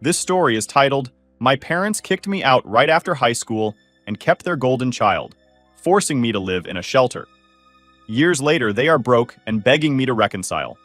This story is titled, My Parents Kicked Me Out Right After High School and Kept Their Golden Child, forcing me to live in a shelter. Years later, they are broke and begging me to reconcile.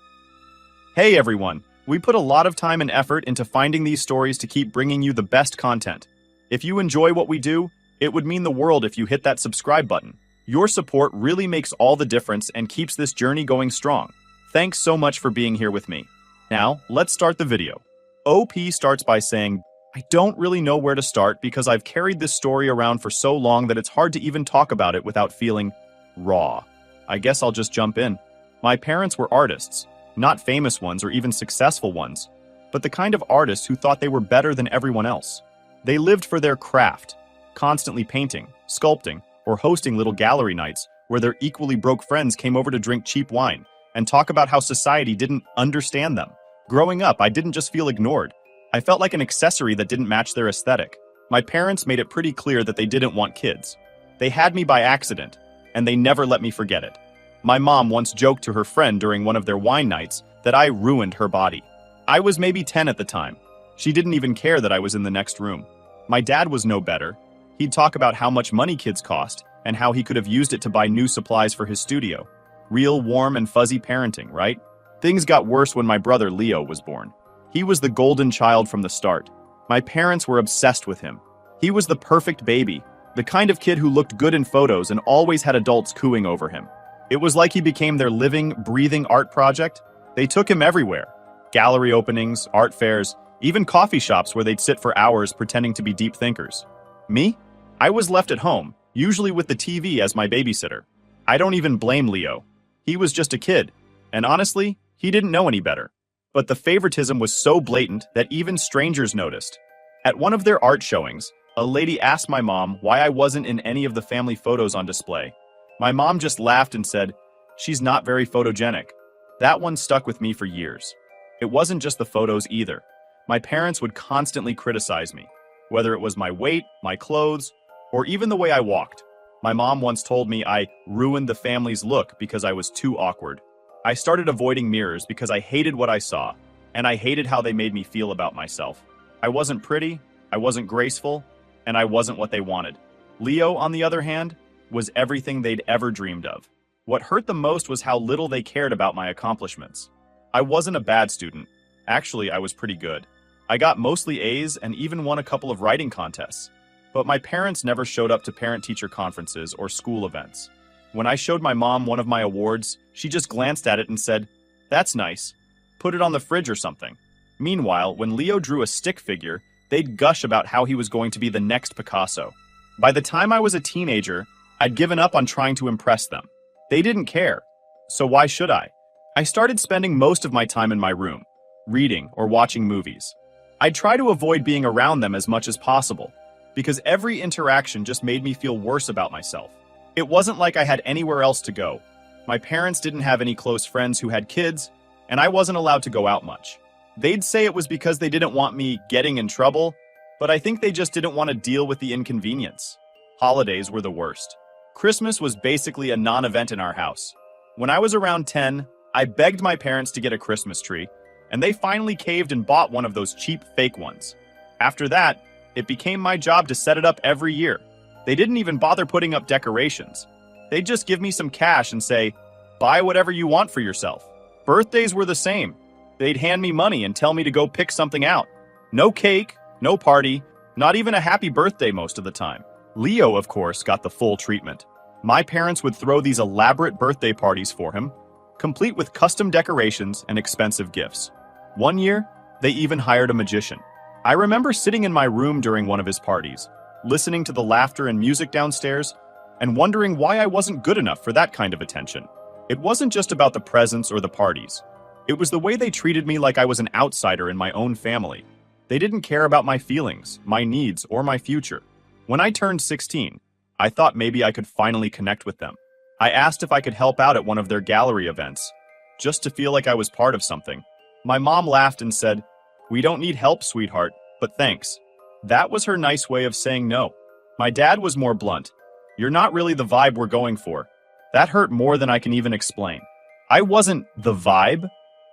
Hey everyone, we put a lot of time and effort into finding these stories to keep bringing you the best content. If you enjoy what we do, it would mean the world if you hit that subscribe button. Your support really makes all the difference and keeps this journey going strong. Thanks so much for being here with me. Now, let's start the video. OP starts by saying, I don't really know where to start because I've carried this story around for so long that it's hard to even talk about it without feeling raw. I guess I'll just jump in. My parents were artists, not famous ones or even successful ones, but the kind of artists who thought they were better than everyone else. They lived for their craft, constantly painting, sculpting, or hosting little gallery nights where their equally broke friends came over to drink cheap wine and talk about how society didn't understand them. Growing up, I didn't just feel ignored. I felt like an accessory that didn't match their aesthetic. My parents made it pretty clear that they didn't want kids. They had me by accident, and they never let me forget it. My mom once joked to her friend during one of their wine nights that I ruined her body. I was maybe 10 at the time. She didn't even care that I was in the next room. My dad was no better. He'd talk about how much money kids cost and how he could have used it to buy new supplies for his studio. Real warm and fuzzy parenting, right? Things got worse when my brother Leo was born. He was the golden child from the start. My parents were obsessed with him. He was the perfect baby, the kind of kid who looked good in photos and always had adults cooing over him. It was like he became their living, breathing art project. They took him everywhere. Gallery openings, art fairs, even coffee shops where they'd sit for hours pretending to be deep thinkers. Me? I was left at home, usually with the TV as my babysitter. I don't even blame Leo. He was just a kid, and honestly, he didn't know any better. But the favoritism was so blatant that even strangers noticed. At one of their art showings, a lady asked my mom why I wasn't in any of the family photos on display. My mom just laughed and said, "She's not very photogenic." That one stuck with me for years. It wasn't just the photos either. My parents would constantly criticize me, whether it was my weight, my clothes, or even the way I walked. My mom once told me I ruined the family's look because I was too awkward. I started avoiding mirrors because I hated what I saw, and I hated how they made me feel about myself. I wasn't pretty, I wasn't graceful, and I wasn't what they wanted. Leo, on the other hand, was everything they'd ever dreamed of. What hurt the most was how little they cared about my accomplishments. I wasn't a bad student. Actually, I was pretty good. I got mostly A's and even won a couple of writing contests. But my parents never showed up to parent-teacher conferences or school events. When I showed my mom one of my awards, she just glanced at it and said, "That's nice. Put it on the fridge or something." Meanwhile, when Leo drew a stick figure, they'd gush about how he was going to be the next Picasso. By the time I was a teenager, I'd given up on trying to impress them. They didn't care. So why should I? I started spending most of my time in my room, reading or watching movies. I'd try to avoid being around them as much as possible, because every interaction just made me feel worse about myself. It wasn't like I had anywhere else to go. My parents didn't have any close friends who had kids, and I wasn't allowed to go out much. They'd say it was because they didn't want me getting in trouble, but I think they just didn't want to deal with the inconvenience. Holidays were the worst. Christmas was basically a non-event in our house. When I was around 10, I begged my parents to get a Christmas tree, and they finally caved and bought one of those cheap fake ones. After that, it became my job to set it up every year. They didn't even bother putting up decorations. They'd just give me some cash and say, "Buy whatever you want for yourself." Birthdays were the same. They'd hand me money and tell me to go pick something out. No cake, no party, not even a happy birthday most of the time. Leo, of course, got the full treatment. My parents would throw these elaborate birthday parties for him, complete with custom decorations and expensive gifts. One year, they even hired a magician. I remember sitting in my room during one of his parties, listening to the laughter and music downstairs, and wondering why I wasn't good enough for that kind of attention. It wasn't just about the presents or the parties. It was the way they treated me like I was an outsider in my own family. They didn't care about my feelings, my needs, or my future. When I turned 16, I thought maybe I could finally connect with them. I asked if I could help out at one of their gallery events, just to feel like I was part of something. My mom laughed and said, "We don't need help, sweetheart, but thanks." That was her nice way of saying no. My dad was more blunt. "You're not really the vibe we're going for." That hurt more than I can even explain. I wasn't the vibe?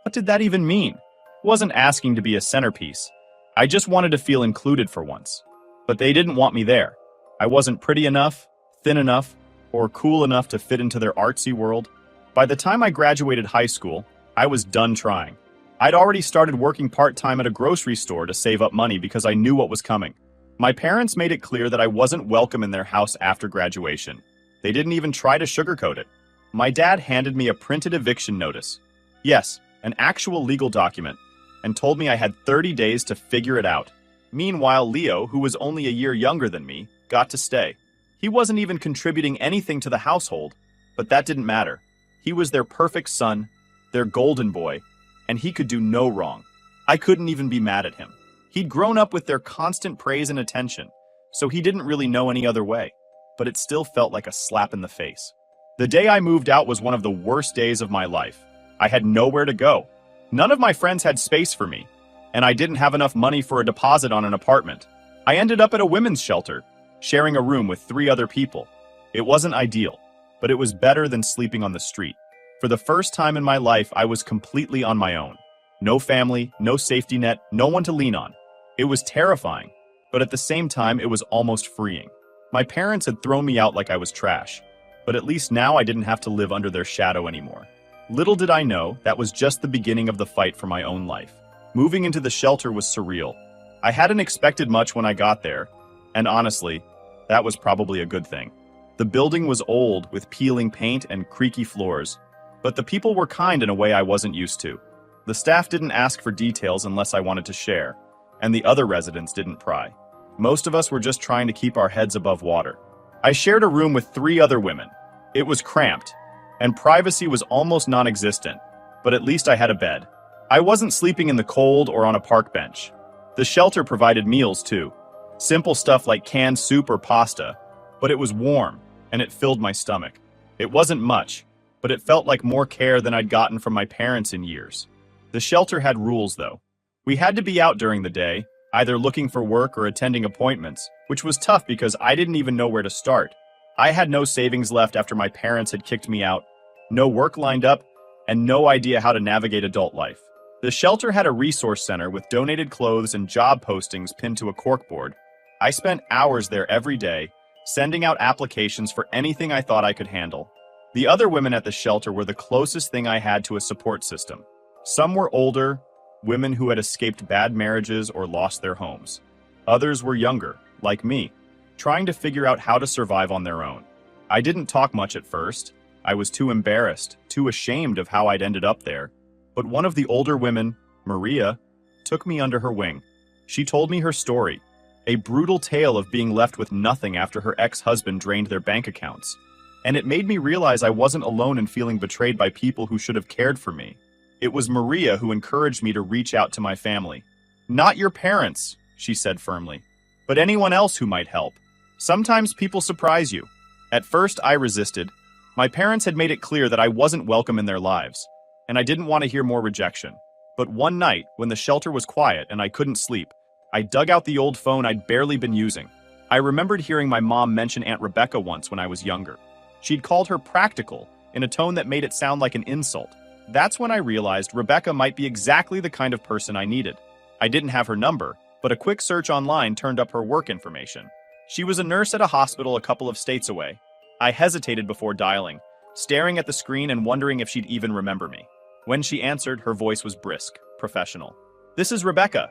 What did that even mean? I wasn't asking to be a centerpiece. I just wanted to feel included for once. But they didn't want me there. I wasn't pretty enough, thin enough, or cool enough to fit into their artsy world. By the time I graduated high school, I was done trying. I'd already started working part-time at a grocery store to save up money because I knew what was coming. My parents made it clear that I wasn't welcome in their house after graduation. They didn't even try to sugarcoat it. My dad handed me a printed eviction notice. Yes, an actual legal document, and told me I had 30 days to figure it out. Meanwhile, Leo, who was only a year younger than me, got to stay. He wasn't even contributing anything to the household, but that didn't matter. He was their perfect son, their golden boy, and he could do no wrong. I couldn't even be mad at him. He'd grown up with their constant praise and attention, so he didn't really know any other way, but it still felt like a slap in the face. The day I moved out was one of the worst days of my life. I had nowhere to go. None of my friends had space for me, and I didn't have enough money for a deposit on an apartment. I ended up at a women's shelter, sharing a room with 3 other people. It wasn't ideal, but it was better than sleeping on the street. For the first time in my life, I was completely on my own. No family, no safety net, no one to lean on. It was terrifying, but at the same time, it was almost freeing. My parents had thrown me out like I was trash, but at least now I didn't have to live under their shadow anymore. Little did I know, that was just the beginning of the fight for my own life. Moving into the shelter was surreal. I hadn't expected much when I got there, and honestly, that was probably a good thing. The building was old, with peeling paint and creaky floors, but the people were kind in a way I wasn't used to. The staff didn't ask for details unless I wanted to share, and the other residents didn't pry. Most of us were just trying to keep our heads above water. I shared a room with 3 other women. It was cramped, and privacy was almost non-existent, but at least I had a bed. I wasn't sleeping in the cold or on a park bench. The shelter provided meals too. Simple stuff like canned soup or pasta, but it was warm, and it filled my stomach. It wasn't much, but it felt like more care than I'd gotten from my parents in years. The shelter had rules though. We had to be out during the day, either looking for work or attending appointments, which was tough because I didn't even know where to start. I had no savings left after my parents had kicked me out, no work lined up, and no idea how to navigate adult life. The shelter had a resource center with donated clothes and job postings pinned to a corkboard. I spent hours there every day, sending out applications for anything I thought I could handle. The other women at the shelter were the closest thing I had to a support system. Some were older, women who had escaped bad marriages or lost their homes. Others were younger, like me, trying to figure out how to survive on their own. I didn't talk much at first. I was too embarrassed, too ashamed of how I'd ended up there. But one of the older women, Maria, took me under her wing. She told me her story, a brutal tale of being left with nothing after her ex-husband drained their bank accounts. And it made me realize I wasn't alone in feeling betrayed by people who should have cared for me. It was Maria who encouraged me to reach out to my family. "Not your parents," she said firmly, "but anyone else who might help. Sometimes people surprise you." At first, I resisted. My parents had made it clear that I wasn't welcome in their lives, and I didn't want to hear more rejection. But one night, when the shelter was quiet and I couldn't sleep, I dug out the old phone I'd barely been using. I remembered hearing my mom mention Aunt Rebecca once when I was younger. She'd called her practical, in a tone that made it sound like an insult. That's when I realized Rebecca might be exactly the kind of person I needed. I didn't have her number, but a quick search online turned up her work information. She was a nurse at a hospital a couple of states away. I hesitated before dialing, staring at the screen and wondering if she'd even remember me. When she answered, her voice was brisk, professional. "This is Rebecca."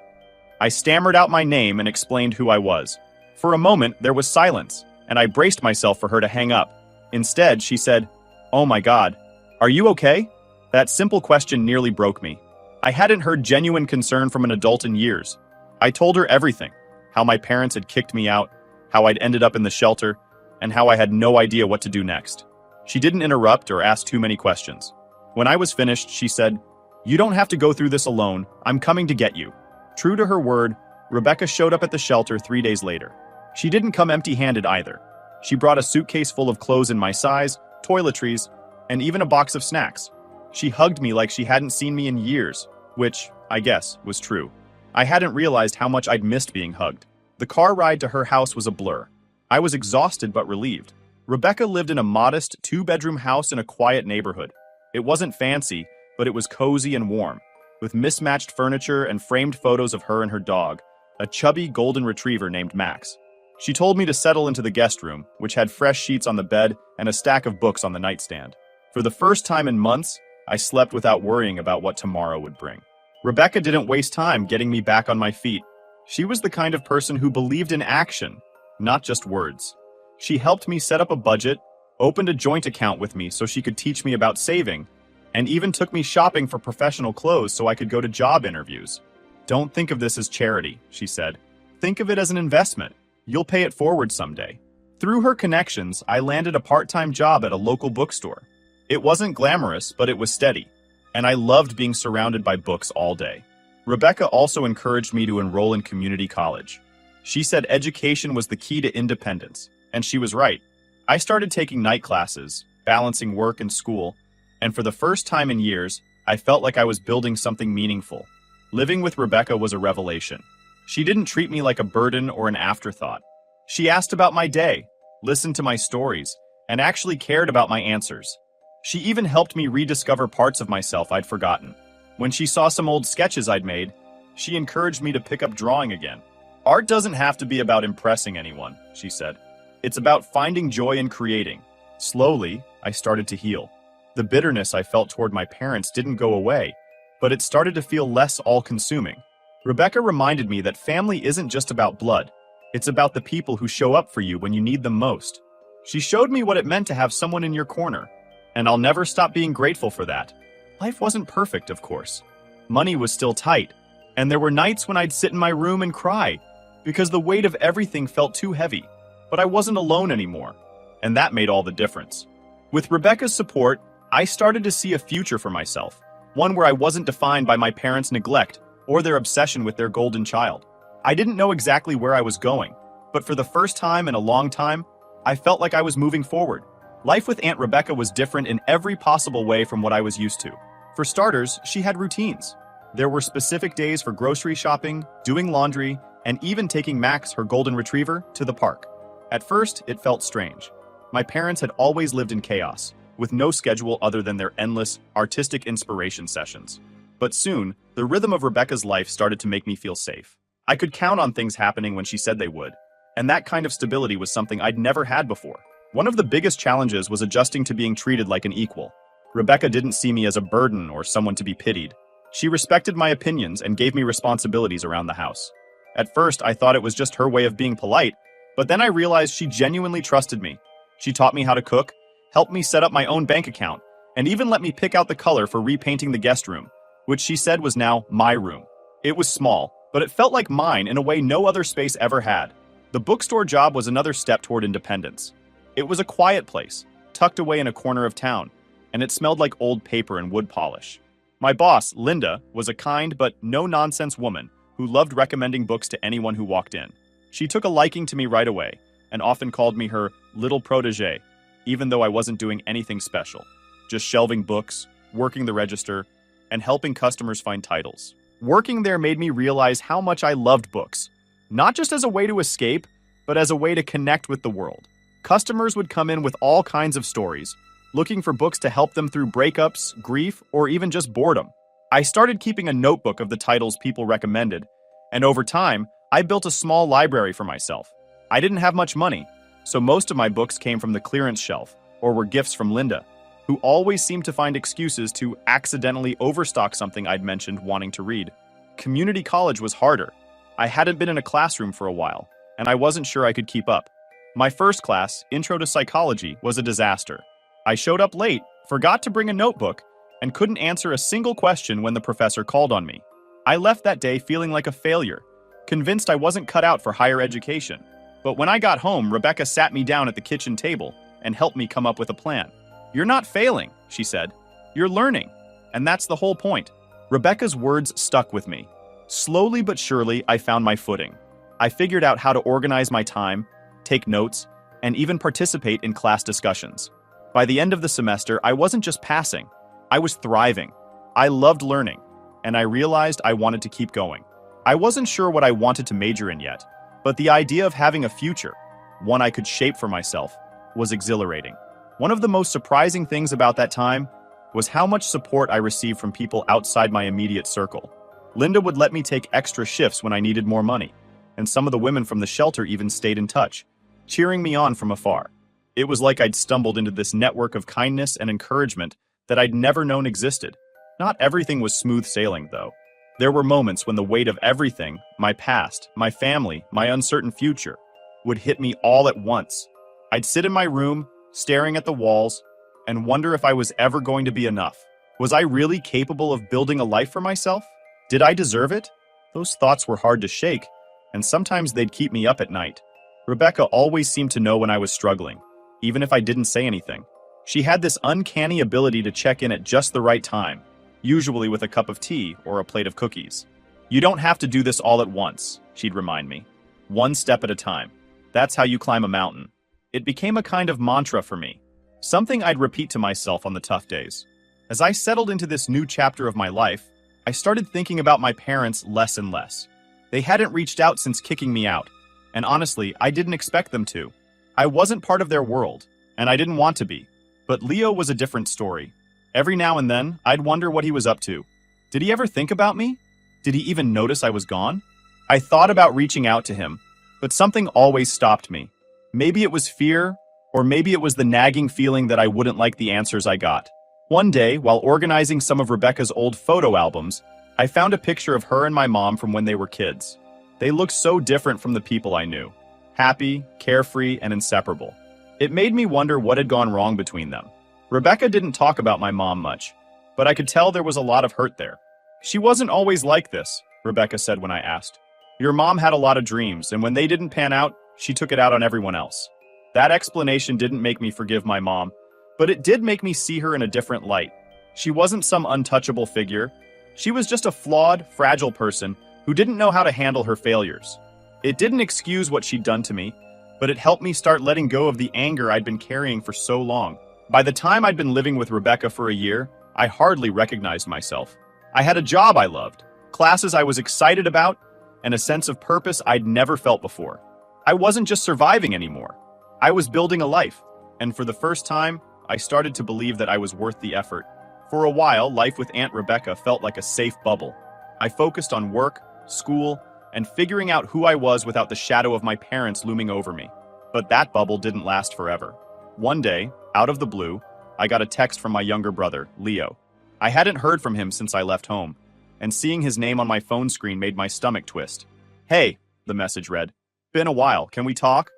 I stammered out my name and explained who I was. For a moment, there was silence, and I braced myself for her to hang up. Instead, she said, "Oh my God, are you okay?" That simple question nearly broke me. I hadn't heard genuine concern from an adult in years. I told her everything, how my parents had kicked me out, how I'd ended up in the shelter, and how I had no idea what to do next. She didn't interrupt or ask too many questions. When I was finished, she said, "You don't have to go through this alone. I'm coming to get you." True to her word, Rebecca showed up at the shelter 3 days later. She didn't come empty-handed either. She brought a suitcase full of clothes in my size, toiletries, and even a box of snacks. She hugged me like she hadn't seen me in years, which, I guess, was true. I hadn't realized how much I'd missed being hugged. The car ride to her house was a blur. I was exhausted but relieved. Rebecca lived in a modest 2-bedroom house in a quiet neighborhood. It wasn't fancy, but it was cozy and warm, with mismatched furniture and framed photos of her and her dog, a chubby golden retriever named Max. She told me to settle into the guest room, which had fresh sheets on the bed and a stack of books on the nightstand. For the first time in months, I slept without worrying about what tomorrow would bring. Rebecca didn't waste time getting me back on my feet. She was the kind of person who believed in action, not just words. She helped me set up a budget, opened a joint account with me so she could teach me about saving, and even took me shopping for professional clothes so I could go to job interviews. "Don't think of this as charity," she said. "Think of it as an investment. You'll pay it forward someday." Through her connections, I landed a part-time job at a local bookstore. It wasn't glamorous, but it was steady, and I loved being surrounded by books all day. Rebecca also encouraged me to enroll in community college. She said education was the key to independence, and she was right. I started taking night classes, balancing work and school, and for the first time in years, I felt like I was building something meaningful. Living with Rebecca was a revelation. She didn't treat me like a burden or an afterthought. She asked about my day, listened to my stories, and actually cared about my answers. She even helped me rediscover parts of myself I'd forgotten. When she saw some old sketches I'd made, she encouraged me to pick up drawing again. "Art doesn't have to be about impressing anyone," she said. "It's about finding joy in creating." Slowly, I started to heal. The bitterness I felt toward my parents didn't go away, but it started to feel less all-consuming. Rebecca reminded me that family isn't just about blood. It's about the people who show up for you when you need them most. She showed me what it meant to have someone in your corner, and I'll never stop being grateful for that. Life wasn't perfect, of course. Money was still tight, and there were nights when I'd sit in my room and cry because the weight of everything felt too heavy. But I wasn't alone anymore, and that made all the difference. With Rebecca's support, I started to see a future for myself, one where I wasn't defined by my parents' neglect or their obsession with their golden child. I didn't know exactly where I was going, but for the first time in a long time, I felt like I was moving forward. Life with Aunt Rebecca was different in every possible way from what I was used to. For starters, she had routines. There were specific days for grocery shopping, doing laundry, and even taking Max, her golden retriever, to the park. At first, it felt strange. My parents had always lived in chaos, with no schedule other than their endless, artistic inspiration sessions. But soon, the rhythm of Rebecca's life started to make me feel safe. I could count on things happening when she said they would, and that kind of stability was something I'd never had before. One of the biggest challenges was adjusting to being treated like an equal. Rebecca didn't see me as a burden or someone to be pitied. She respected my opinions and gave me responsibilities around the house. At first, I thought it was just her way of being polite, but then I realized she genuinely trusted me. She taught me how to cook, helped me set up my own bank account, and even let me pick out the color for repainting the guest room, which she said was now my room. It was small, but it felt like mine in a way no other space ever had. The bookstore job was another step toward independence. It was a quiet place, tucked away in a corner of town, and it smelled like old paper and wood polish. My boss, Linda, was a kind but no-nonsense woman who loved recommending books to anyone who walked in. She took a liking to me right away, and often called me her little protégé, even though I wasn't doing anything special, just shelving books, working the register, and helping customers find titles. Working there made me realize how much I loved books, not just as a way to escape, but as a way to connect with the world. Customers would come in with all kinds of stories, looking for books to help them through breakups, grief, or even just boredom. I started keeping a notebook of the titles people recommended, and over time, I built a small library for myself. I didn't have much money, so most of my books came from the clearance shelf, or were gifts from Linda, who always seemed to find excuses to accidentally overstock something I'd mentioned wanting to read. Community college was harder. I hadn't been in a classroom for a while, and I wasn't sure I could keep up. My first class, Intro to Psychology, was a disaster. I showed up late, forgot to bring a notebook, and couldn't answer a single question when the professor called on me. I left that day feeling like a failure, convinced I wasn't cut out for higher education. But when I got home, Rebecca sat me down at the kitchen table and helped me come up with a plan. "You're not failing," she said. "You're learning." And that's the whole point. Rebecca's words stuck with me. Slowly but surely, I found my footing. I figured out how to organize my time, take notes, and even participate in class discussions. By the end of the semester, I wasn't just passing. I was thriving. I loved learning, and I realized I wanted to keep going. I wasn't sure what I wanted to major in yet, but the idea of having a future, one I could shape for myself, was exhilarating. One of the most surprising things about that time was how much support I received from people outside my immediate circle. Linda would let me take extra shifts when I needed more money. and some of the women from the shelter even stayed in touch, cheering me on from afar. It was like I'd stumbled into this network of kindness and encouragement that I'd never known existed. Not everything was smooth sailing, though. There were moments when the weight of everything, my past, my family, my uncertain future, would hit me all at once. I'd sit in my room, staring at the walls, and wonder if I was ever going to be enough. Was I really capable of building a life for myself? Did I deserve it? Those thoughts were hard to shake, and sometimes they'd keep me up at night. Rebecca always seemed to know when I was struggling, even if I didn't say anything. She had this uncanny ability to check in at just the right time, usually with a cup of tea or a plate of cookies. "You don't have to do this all at once," she'd remind me. "One step at a time. That's how you climb a mountain." It became a kind of mantra for me, something I'd repeat to myself on the tough days. As I settled into this new chapter of my life, I started thinking about my parents less and less. They hadn't reached out since kicking me out, and honestly, I didn't expect them to. I wasn't part of their world, and I didn't want to be. But Leo was a different story. Every now and then, I'd wonder what he was up to. Did he ever think about me? Did he even notice I was gone? I thought about reaching out to him, but something always stopped me. Maybe it was fear, or maybe it was the nagging feeling that I wouldn't like the answers I got. One day, while organizing some of Rebecca's old photo albums, I found a picture of her and my mom from when they were kids. They looked so different from the people I knew. Happy, carefree, and inseparable. It made me wonder what had gone wrong between them. Rebecca didn't talk about my mom much, but I could tell there was a lot of hurt there. "She wasn't always like this," Rebecca said when I asked. "Your mom had a lot of dreams, and when they didn't pan out, she took it out on everyone else." That explanation didn't make me forgive my mom, but it did make me see her in a different light. She wasn't some untouchable figure. She was just a flawed, fragile person who didn't know how to handle her failures. It didn't excuse what she'd done to me, but it helped me start letting go of the anger I'd been carrying for so long. By the time I'd been living with Rebecca for a year, I hardly recognized myself. I had a job I loved, classes I was excited about, and a sense of purpose I'd never felt before. I wasn't just surviving anymore. I was building a life, and for the first time, I started to believe that I was worth the effort. For a while, life with Aunt Rebecca felt like a safe bubble. I focused on work, school, and figuring out who I was without the shadow of my parents looming over me. But that bubble didn't last forever. One day, out of the blue, I got a text from my younger brother, Leo. I hadn't heard from him since I left home, and seeing his name on my phone screen made my stomach twist. "Hey," the message read. "Been a while, can we talk?"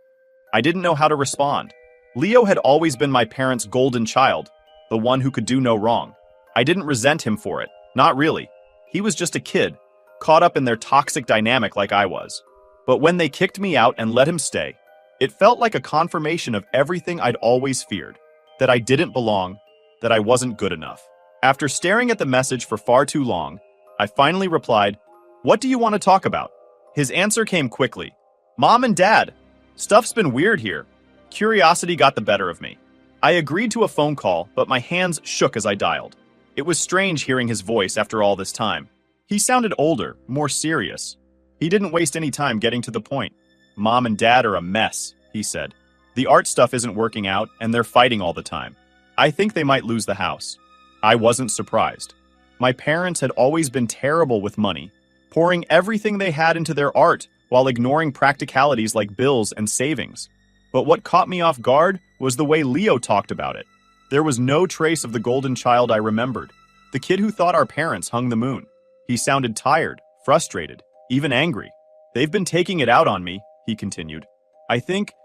I didn't know how to respond. Leo had always been my parents' golden child, the one who could do no wrong. I didn't resent him for it, not really. He was just a kid, caught up in their toxic dynamic like I was. But when they kicked me out and let him stay, it felt like a confirmation of everything I'd always feared, that I didn't belong, that I wasn't good enough. After staring at the message for far too long, I finally replied, "What do you want to talk about?" His answer came quickly. "Mom and Dad, stuff's been weird here." Curiosity got the better of me. I agreed to a phone call, but my hands shook as I dialed. It was strange hearing his voice after all this time. He sounded older, more serious. He didn't waste any time getting to the point. "Mom and Dad are a mess," he said. "The art stuff isn't working out, and they're fighting all the time. I think they might lose the house." I wasn't surprised. My parents had always been terrible with money, pouring everything they had into their art while ignoring practicalities like bills and savings. But what caught me off guard was the way Leo talked about it. There was no trace of the golden child I remembered, the kid who thought our parents hung the moon. He sounded tired, frustrated, even angry. "They've been taking it out on me," he continued. I think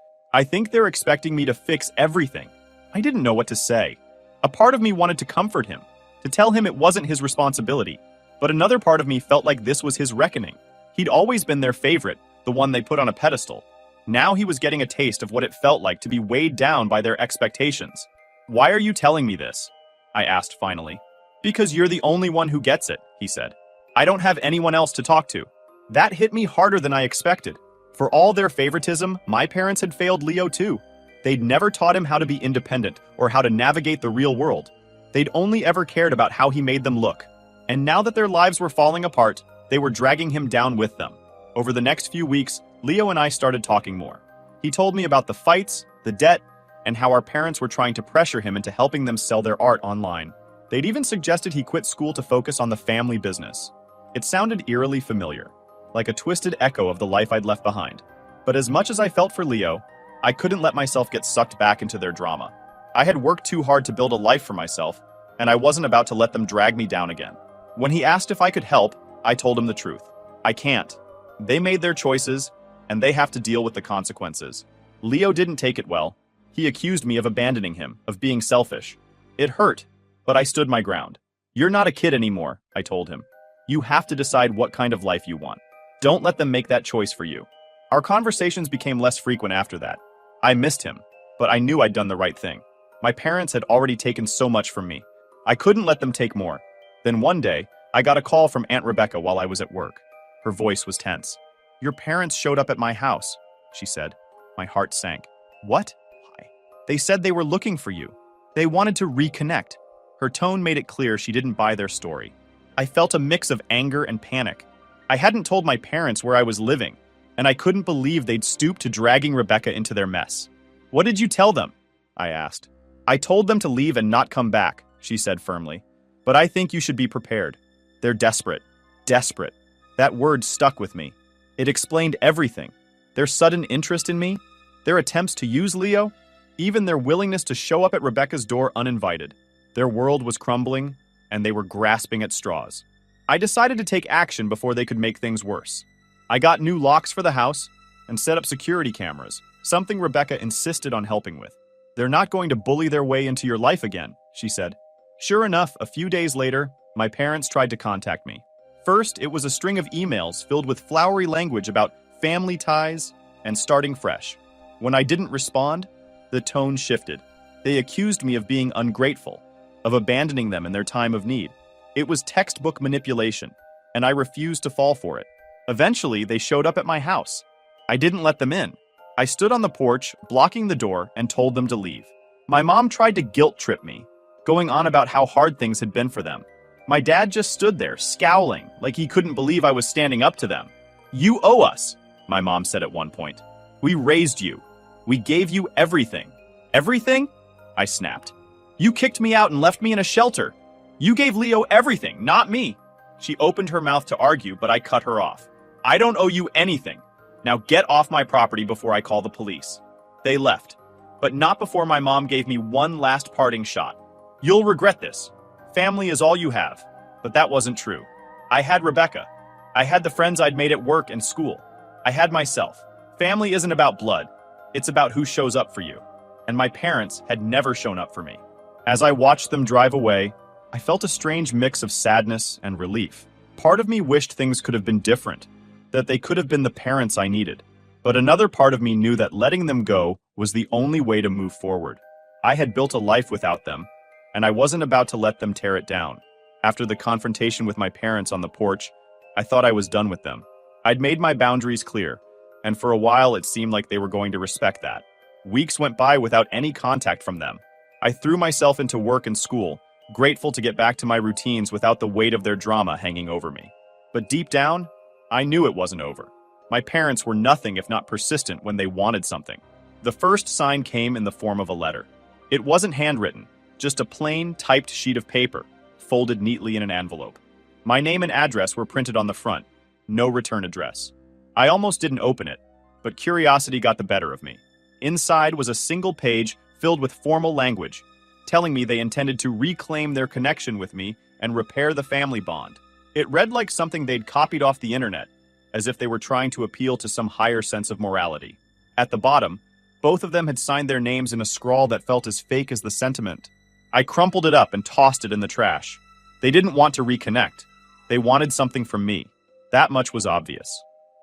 they're expecting me to fix everything." I didn't know what to say. A part of me wanted to comfort him, to tell him it wasn't his responsibility, but another part of me felt like this was his reckoning. He'd always been their favorite, the one they put on a pedestal. Now he was getting a taste of what it felt like to be weighed down by their expectations. "Why are you telling me this?" I asked finally. "Because you're the only one who gets it," he said. "I don't have anyone else to talk to." That hit me harder than I expected. For all their favoritism, my parents had failed Leo too. They'd never taught him how to be independent or how to navigate the real world. They'd only ever cared about how he made them look. And now that their lives were falling apart, they were dragging him down with them. Over the next few weeks, Leo and I started talking more. He told me about the fights, the debt, and how our parents were trying to pressure him into helping them sell their art online. They'd even suggested he quit school to focus on the family business. It sounded eerily familiar. like a twisted echo of the life I'd left behind. But as much as I felt for Leo, I couldn't let myself get sucked back into their drama. I had worked too hard to build a life for myself, and I wasn't about to let them drag me down again. When he asked if I could help, I told him the truth. I can't. They made their choices, and they have to deal with the consequences. Leo didn't take it well. He accused me of abandoning him, of being selfish. It hurt, but I stood my ground. You're not a kid anymore, I told him. You have to decide what kind of life you want. Don't let them make that choice for you. Our conversations became less frequent after that. I missed him, but I knew I'd done the right thing. My parents had already taken so much from me. I couldn't let them take more. Then one day, I got a call from Aunt Rebecca while I was at work. Her voice was tense. Your parents showed up at my house, she said. My heart sank. What? Why? They said they were looking for you. They wanted to reconnect. Her tone made it clear she didn't buy their story. I felt a mix of anger and panic. I hadn't told my parents where I was living, and I couldn't believe they'd stooped to dragging Rebecca into their mess. What did you tell them? I asked. I told them to leave and not come back, she said firmly. But I think you should be prepared. They're desperate. Desperate. That word stuck with me. It explained everything. Their sudden interest in me, their attempts to use Leo, even their willingness to show up at Rebecca's door uninvited. Their world was crumbling, and they were grasping at straws. I decided to take action before they could make things worse. I got new locks for the house and set up security cameras, something Rebecca insisted on helping with. They're not going to bully their way into your life again, she said. Sure enough, a few days later, my parents tried to contact me. First, it was a string of emails filled with flowery language about family ties and starting fresh. When I didn't respond, the tone shifted. They accused me of being ungrateful, of abandoning them in their time of need. It was textbook manipulation, and I refused to fall for it. Eventually, they showed up at my house. I didn't let them in. I stood on the porch, blocking the door, and told them to leave. My mom tried to guilt trip me, going on about how hard things had been for them. My dad just stood there, scowling, like he couldn't believe I was standing up to them. You owe us, my mom said at one point. We raised you. We gave you everything. Everything? I snapped. You kicked me out and left me in a shelter. You gave Leo everything, not me. She opened her mouth to argue, but I cut her off. I don't owe you anything. Now get off my property before I call the police. They left, but not before my mom gave me one last parting shot. You'll regret this. Family is all you have. But that wasn't true. I had Rebecca. I had the friends I'd made at work and school. I had myself. Family isn't about blood. It's about who shows up for you. And my parents had never shown up for me. As I watched them drive away, I felt a strange mix of sadness and relief. Part of me wished things could have been different, that they could have been the parents I needed. But another part of me knew that letting them go was the only way to move forward. I had built a life without them, and I wasn't about to let them tear it down. After the confrontation with my parents on the porch, I thought I was done with them. I'd made my boundaries clear, and for a while it seemed like they were going to respect that. Weeks went by without any contact from them. I threw myself into work and school, grateful to get back to my routines without the weight of their drama hanging over me. But deep down, I knew it wasn't over. My parents were nothing if not persistent when they wanted something. The first sign came in the form of a letter. It wasn't handwritten, just a plain, typed sheet of paper, folded neatly in an envelope. My name and address were printed on the front, no return address. I almost didn't open it, but curiosity got the better of me. Inside was a single page filled with formal language, telling me they intended to reclaim their connection with me and repair the family bond. It read like something they'd copied off the internet, as if they were trying to appeal to some higher sense of morality. At the bottom, both of them had signed their names in a scrawl that felt as fake as the sentiment. I crumpled it up and tossed it in the trash. They didn't want to reconnect. They wanted something from me. That much was obvious.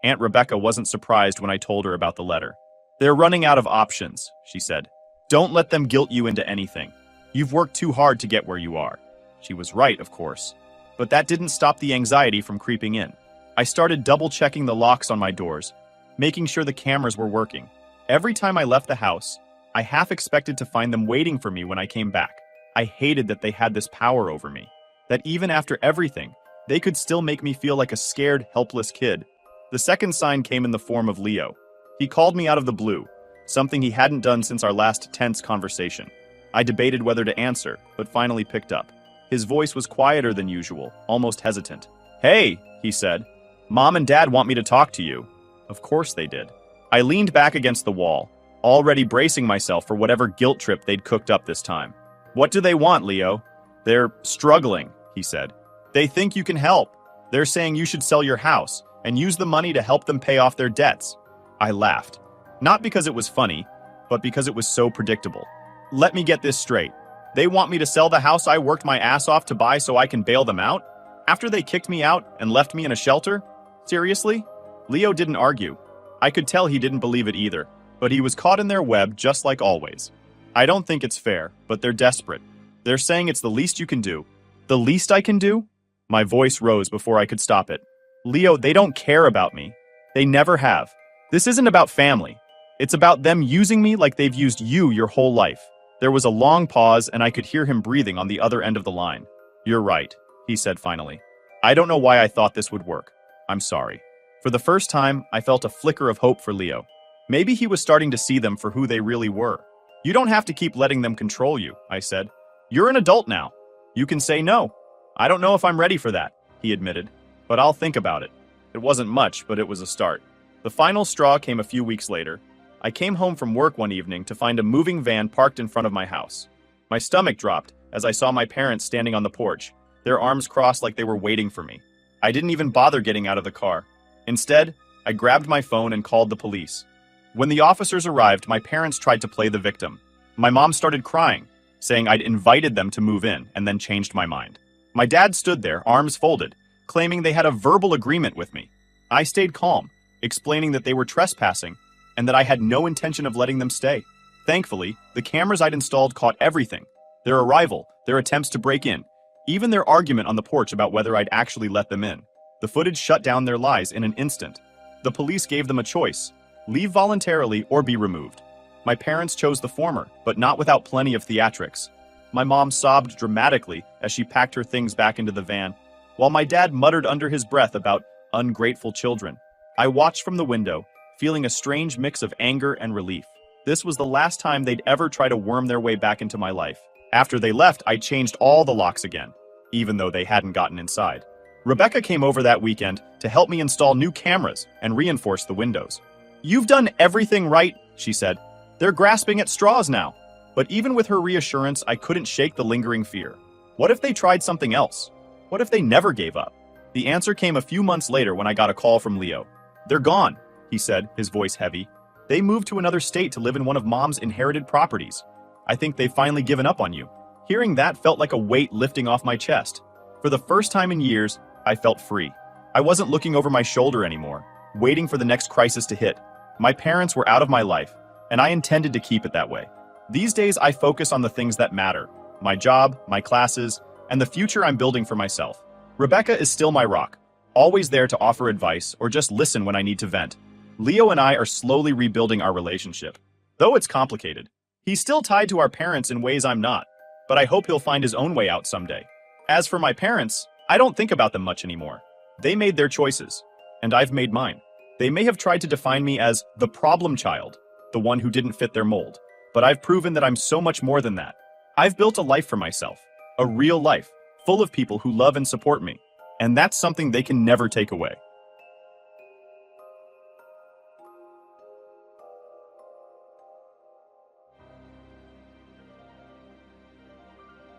Aunt Rebecca wasn't surprised when I told her about the letter. They're running out of options, she said. Don't let them guilt you into anything. You've worked too hard to get where you are. She was right, of course. But that didn't stop the anxiety from creeping in. I started double-checking the locks on my doors, making sure the cameras were working. Every time I left the house, I half expected to find them waiting for me when I came back. I hated that they had this power over me, that even after everything, they could still make me feel like a scared, helpless kid. The second sign came in the form of Leo. He called me out of the blue, something he hadn't done since our last tense conversation. I debated whether to answer, but finally picked up. His voice was quieter than usual, almost hesitant. Hey, he said. Mom and Dad want me to talk to you. Of course they did. I leaned back against the wall, already bracing myself for whatever guilt trip they'd cooked up this time. What do they want, Leo? They're struggling, he said. They think you can help. They're saying you should sell your house and use the money to help them pay off their debts. I laughed. Not because it was funny, but because it was so predictable. Let me get this straight. They want me to sell the house I worked my ass off to buy so I can bail them out? After they kicked me out and left me in a shelter? Seriously? Leo didn't argue. I could tell he didn't believe it either, but he was caught in their web just like always. I don't think it's fair, but they're desperate. They're saying it's the least you can do. The least I can do? My voice rose before I could stop it. Leo, they don't care about me. They never have. This isn't about family. It's about them using me like they've used you your whole life. There was a long pause, and I could hear him breathing on the other end of the line. You're right, he said finally. I don't know why I thought this would work. I'm sorry. For the first time, I felt a flicker of hope for Leo. Maybe he was starting to see them for who they really were. You don't have to keep letting them control you, I said. You're an adult now. You can say no. I don't know if I'm ready for that, he admitted, but I'll think about it. It wasn't much, but it was a start. The final straw came a few weeks later. I came home from work one evening to find a moving van parked in front of my house. My stomach dropped as I saw my parents standing on the porch, their arms crossed like they were waiting for me. I didn't even bother getting out of the car. Instead, I grabbed my phone and called the police. When the officers arrived, my parents tried to play the victim. My mom started crying, saying I'd invited them to move in and then changed my mind. My dad stood there, arms folded, claiming they had a verbal agreement with me. I stayed calm, explaining that they were trespassing and that I had no intention of letting them stay. Thankfully, the cameras I'd installed caught everything. Their arrival, their attempts to break in, even their argument on the porch about whether I'd actually let them in. The footage shut down their lies in an instant. The police gave them a choice: leave voluntarily or be removed. My parents chose the former, but not without plenty of theatrics. My mom sobbed dramatically as she packed her things back into the van, while my dad muttered under his breath about ungrateful children. I watched from the window, feeling a strange mix of anger and relief. This was the last time they'd ever try to worm their way back into my life. After they left, I changed all the locks again, even though they hadn't gotten inside. Rebecca came over that weekend to help me install new cameras and reinforce the windows. You've done everything right, she said. They're grasping at straws now. But even with her reassurance, I couldn't shake the lingering fear. What if they tried something else? What if they never gave up? The answer came a few months later when I got a call from Leo. They're gone, he said, his voice heavy. They moved to another state to live in one of Mom's inherited properties. I think they've finally given up on you. Hearing that felt like a weight lifting off my chest. For the first time in years, I felt free. I wasn't looking over my shoulder anymore, waiting for the next crisis to hit. My parents were out of my life, and I intended to keep it that way. These days, I focus on the things that matter: my job, my classes, and the future I'm building for myself. Rebecca is still my rock, always there to offer advice or just listen when I need to vent. Leo and I are slowly rebuilding our relationship. Though it's complicated, he's still tied to our parents in ways I'm not, but I hope he'll find his own way out someday. As for my parents, I don't think about them much anymore. They made their choices, and I've made mine. They may have tried to define me as the problem child, the one who didn't fit their mold, but I've proven that I'm so much more than that. I've built a life for myself, a real life, full of people who love and support me, and that's something they can never take away.